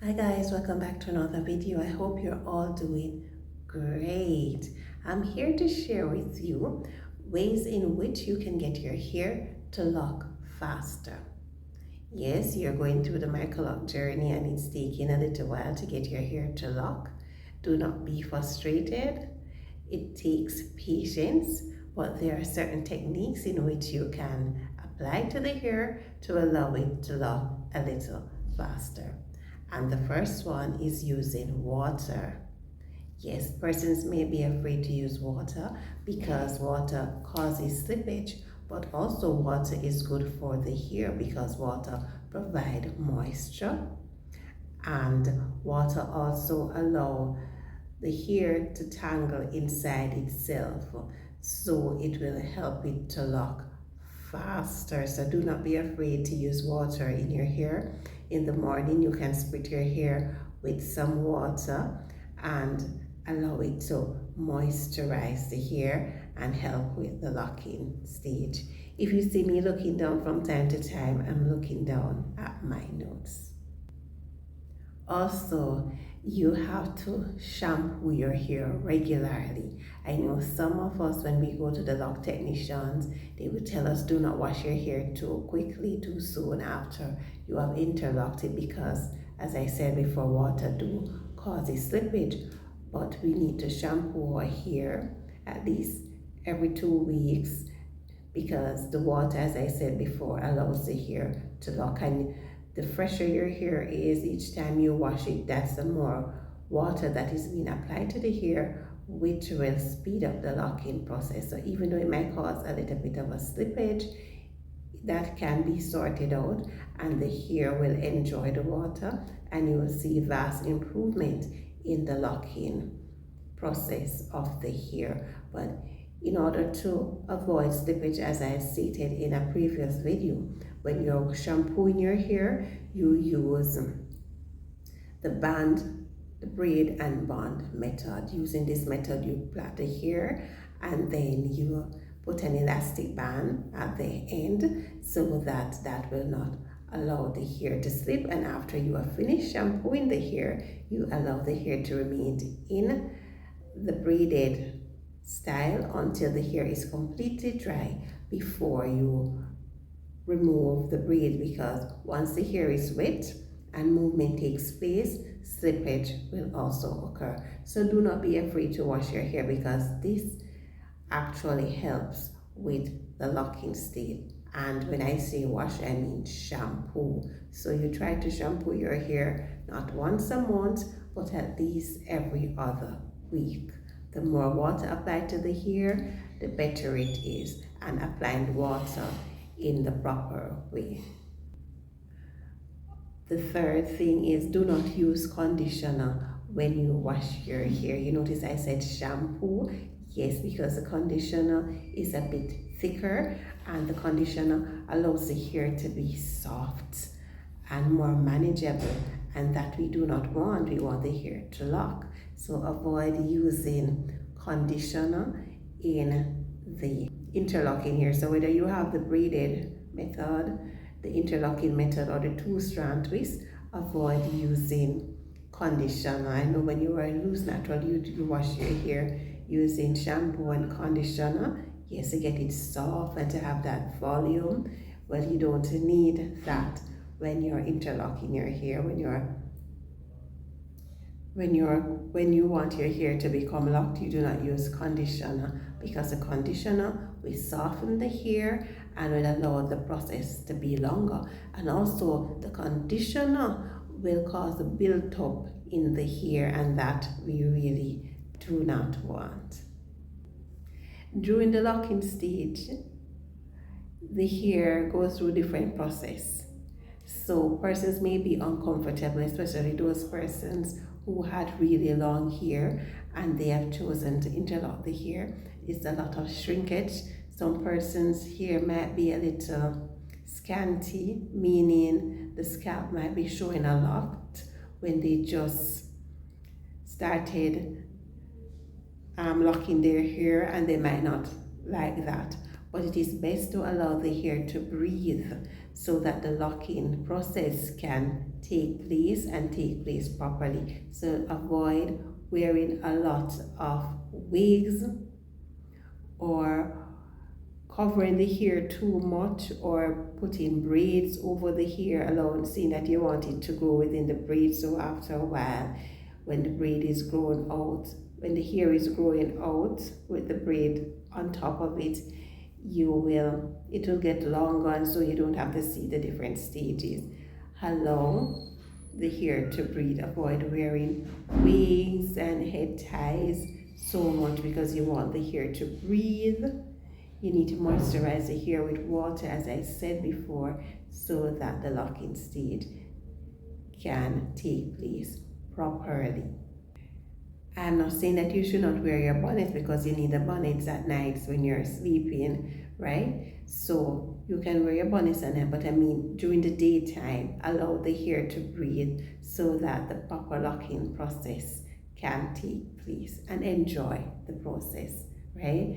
Hi guys, welcome back to another video. I hope you're all doing great. I'm here to share with you ways in which you can get your hair to lock faster. Yes, you're going through the microloc journey and it's taking a little while to get your hair to lock. Do not be frustrated. It takes patience, but there are certain techniques in which you can apply to the hair to allow it to lock a little faster. And the first one is using water. Yes, persons may be afraid to use water because water causes slippage, but also water is good for the hair because water provides moisture, and water also allows the hair to tangle inside itself, so it will help it to lock faster. So do not be afraid to use water in your hair. In the morning you can spritz your hair with some water and allow it to moisturize the hair and help with the locking stage. If you see me looking down from time to time, I'm looking down at my notes. Also, you have to shampoo your hair regularly. I know some of us, when we go to the lock technicians, they will tell us do not wash your hair too quickly, too soon after you have interlocked it, because as I said before, water do cause a slippage. But we need to shampoo our hair at least every 2 weeks, because the water, as I said before, allows the hair to lock. And the fresher your hair is each time you wash it, that's the more water that is being applied to the hair, which will speed up the locking process. So even though it might cause a little bit of a slippage, that can be sorted out and the hair will enjoy the water, and you will see vast improvement in the locking process of the hair. But in order to avoid slippage, as I stated in a previous video, when you're shampooing your hair, you use the braid and bond method. Using this method, you plait the hair and then you put an elastic band at the end so that that will not allow the hair to slip. And after you have finished shampooing the hair, you allow the hair to remain in the braided style until the hair is completely dry before you remove the braid, because once the hair is wet and movement takes place, slippage will also occur. So do not be afraid to wash your hair, because this actually helps with the locking state. And when I say wash, I mean shampoo. So you try to shampoo your hair not once a month, but at least every other week. The more water applied to the hair, the better it is, and applying water in the proper way. The third thing is, do not use conditioner when you wash your hair. You notice I said shampoo. Yes, because the conditioner is a bit thicker and the conditioner allows the hair to be soft and more manageable, and that we do not want. We want the hair to lock. So avoid using conditioner in the interlocking hair. So whether you have the braided method, the interlocking method, or the 2-strand twist, avoid using conditioner. I know when you are loose natural, you wash your hair using shampoo and conditioner, yes, to get it soft and to have that volume. Well, you don't need that when you're interlocking your hair. When you want your hair to become locked, you do not use conditioner, because the conditioner will soften the hair and will allow the process to be longer. And also the conditioner will cause a build-up in the hair, and that we really do not want. During the locking stage, the hair goes through different process. So persons may be uncomfortable, especially those persons who had really long hair and they have chosen to interlock the hair. It's a lot of shrinkage. Some persons' hair might be a little scanty, meaning the scalp might be showing a lot when they just started locking their hair, and they might not like that. But it is best to allow the hair to breathe so that the locking process can take place and take place properly. So avoid wearing a lot of wigs or covering the hair too much or putting braids over the hair alone, seeing that you want it to grow within the braid. So after a while, when the braid is growing out, when the hair is growing out with the braid on top of it, it will get longer, and so you don't have to see the different stages. Allow the hair to breathe. Avoid wearing wigs and head ties so much because you want the hair to breathe. You need to moisturize the hair with water, as I said before, so that the locking stage can take place properly. I'm not saying that you should not wear your bonnet, because you need the bonnets at nights when you're sleeping, right? So you can wear your bonnets at night, but I mean during the daytime, allow the hair to breathe so that the proper locking process can take place, and enjoy the process, right?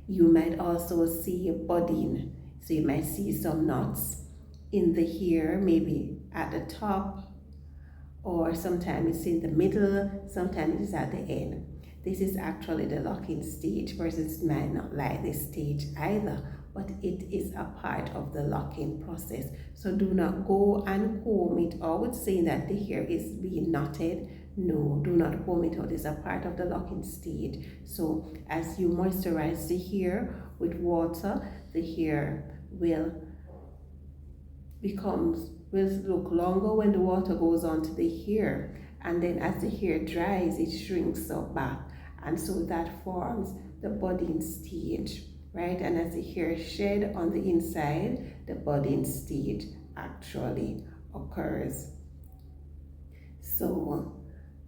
You might also see budding, so you might see some knots in the hair, maybe at the top, or sometimes it's in the middle, sometimes it's at the end. This is actually the locking stage. Persons might not like this stage either, but it is a part of the locking process. So do not go and comb it out saying that the hair is being knotted. No, do not comb it out. It's a part of the locking stage. So as you moisturize the hair with water, the hair will look longer when the water goes onto the hair, and then as the hair dries, it shrinks up back, and so that forms the budding stage, right? And as the hair shed on the inside, the budding stage actually occurs. So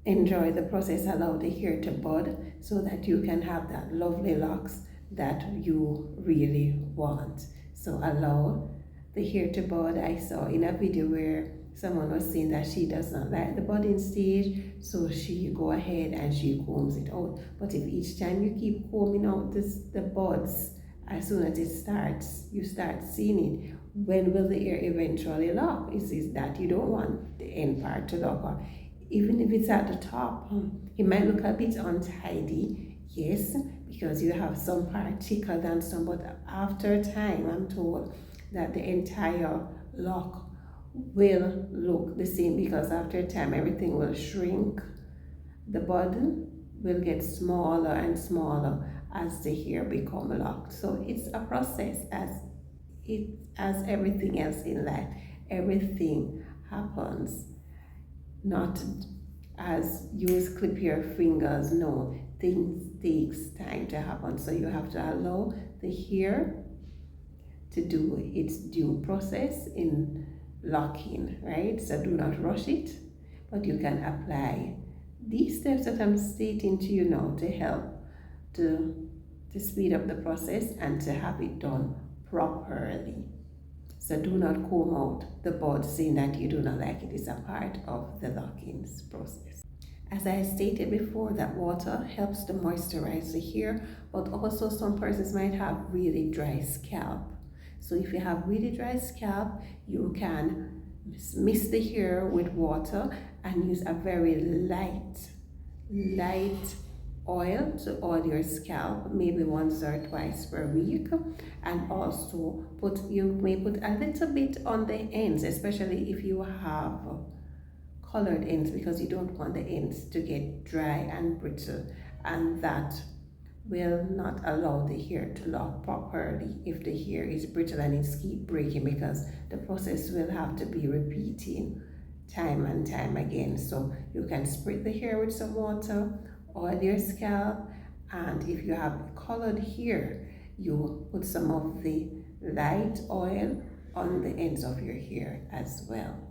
enjoy the process. Allow the hair to bud so that you can have that lovely locks that you really want. So allow the hair to bud. I saw in a video where someone was saying that she does not like the budding stage, so she go ahead and she combs it out. But if each time you keep combing out the buds, as soon as it starts, you start seeing it. When will the hair eventually lock? Is that you don't want the end part to lock, or even if it's at the top, it might look a bit untidy, yes, because you have some part thicker than some, but after time, I'm told that the entire lock will look the same, because after time everything will shrink. The bud will get smaller and smaller as the hair become locked. So it's a process, as everything else in life. Everything happens not as you clip your fingers. No, things takes time to happen. So you have to allow the hair to do its due process in locking, right? So do not rush it, but you can apply these steps that I'm stating to you now to help to speed up the process and to have it done properly. So do not comb out the bud saying that you do not like it. It's a part of the locking process. As I stated before, that water helps to moisturize the hair, but also some persons might have really dry scalp. So if you have really dry scalp, you can mist the hair with water and use a very light oil to oil your scalp, maybe once or twice per week. And also you may put a little bit on the ends, especially if you have colored ends, because you don't want the ends to get dry and brittle, and that will not allow the hair to lock properly if the hair is brittle and it's keep breaking, because the process will have to be repeating time and time again. So you can spritz the hair with some water, oil your scalp, and if you have colored hair, you put some of the light oil on the ends of your hair as well.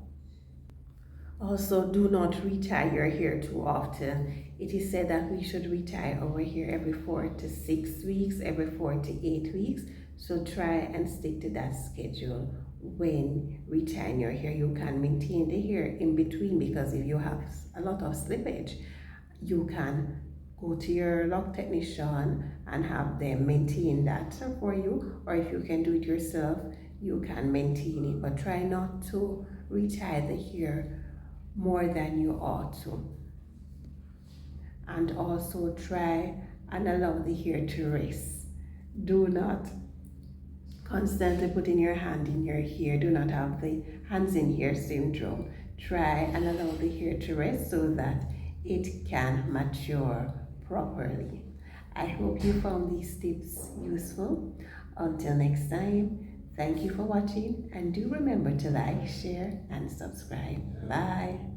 Also, do not retie your hair too often. It is said that we should retie our hair every 4 to 6 weeks, every 4 to 8 weeks. So try and stick to that schedule when retying your hair. You can maintain the hair in between, because if you have a lot of slippage, you can go to your lock technician and have them maintain that for you, or if you can do it yourself, you can maintain it. But try not to retie the hair more than you ought to. And also try and allow the hair to rest. Do not constantly putting your hand in your hair. Do not have the hands in hair syndrome. Try and allow the hair to rest so that it can mature properly. I hope you found these tips useful. Until next time, thank you for watching, and do remember to like, share, and subscribe. Bye.